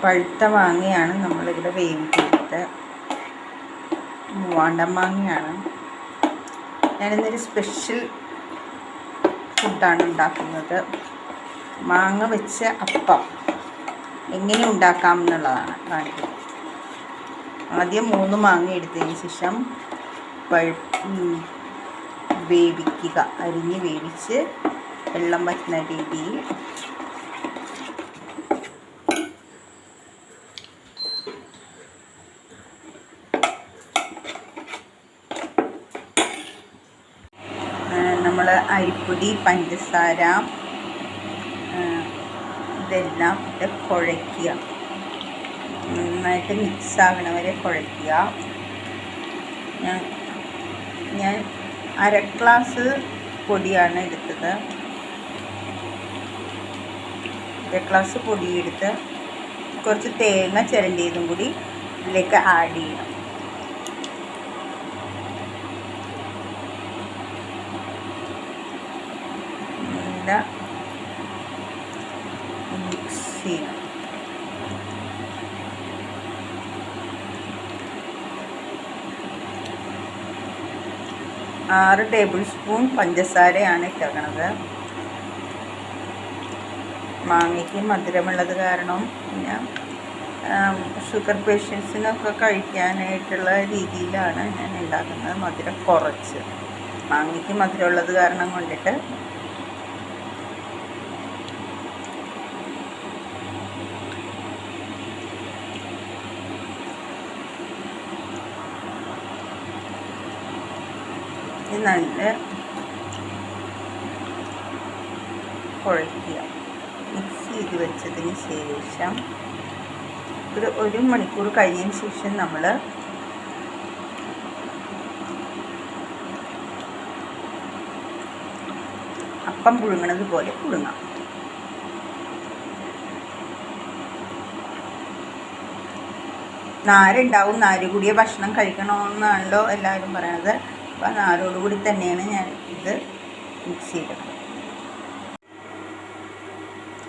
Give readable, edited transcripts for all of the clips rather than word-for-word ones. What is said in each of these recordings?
പഴുത്ത മാങ്ങയാണ് നമ്മളിവിടെ വേവിക്കുന്നത്. മൂവാണ്ടൻ മാങ്ങയാണ്. ഞാനിന്നൊരു സ്പെഷ്യൽ ഫുഡാണ് ഉണ്ടാക്കുന്നത്. മാങ്ങ വെച്ച അപ്പം എങ്ങനെ ഉണ്ടാക്കാം എന്നുള്ളതാണ് കാണിക്കുന്നത്. ആദ്യം 3 മാങ്ങ എടുത്തതിന് ശേഷം വേവിക്കുക. അരിഞ്ഞ് വേവിച്ച് വെള്ളം വറ്റുന്ന രീതിയിൽ നമ്മൾ അരിപ്പൊടി, പഞ്ചസാര ഇതെല്ലാം ഇട്ട് കുഴയ്ക്കുക. നന്നായിട്ട് മിക്സാകണ വരെ കുഴയ്ക്കുക. ഞാൻ 1/2 ഗ്ലാസ് പൊടിയാണ് എടുത്തത്. 1/2 ഗ്ലാസ് പൊടിയെടുത്ത് കുറച്ച് തേങ്ങ ചിരണ്ടിയതും കൂടി ഇതിലേക്ക് ആഡ് ചെയ്യണം. മിക്സ് ചെയ്യണം. ആറ് ടേബിൾ സ്പൂൺ പഞ്ചസാരയാണ് ഇട്ടേക്കണത്. മാങ്ങയ്ക്ക് മധുരമുള്ളത് കാരണം പിന്നെ ഷുഗർ പേഷ്യൻസിനൊക്കെ കഴിക്കാനായിട്ടുള്ള രീതിയിലാണ് ഞാൻ ഉണ്ടാക്കുന്നത്. മധുരം കുറച്ച്, മാങ്ങയ്ക്ക് മധുരമുള്ളത് കാരണം കൊണ്ടിട്ട് നല്ല കുഴയ്ക്കുക. മിക്സ് ചെയ്ത് വെച്ചതിന് ശേഷം ഒരു 1 മണിക്കൂർ കഴിഞ്ഞതിന് ശേഷം നമ്മൾ അപ്പം പുഴുങ്ങണത് പോലെ പുഴുങ്ങാം. നാരുണ്ടാവും. നാര് കൂടിയ ഭക്ഷണം കഴിക്കണമെന്നാണല്ലോ എല്ലാവരും പറയണത്. അപ്പോൾ നാരോടുകൂടി തന്നെയാണ് ഞാൻ ഇത് മിക്സ് ചെയ്തത്.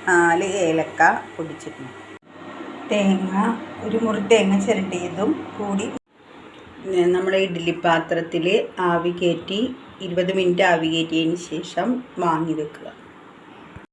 4 ഏലക്ക പൊടിച്ചിട്ടുണ്ട്. തേങ്ങ, ഒരു മുറി തേങ്ങ ചിരണ്ടിയതും കൂടി നമ്മുടെ ഇഡ്ഡലി പാത്രത്തിൽ ആവി കയറ്റി 20 മിനിറ്റ് ആവി കയറ്റിയതിന് ശേഷം വാങ്ങി വെക്കുക.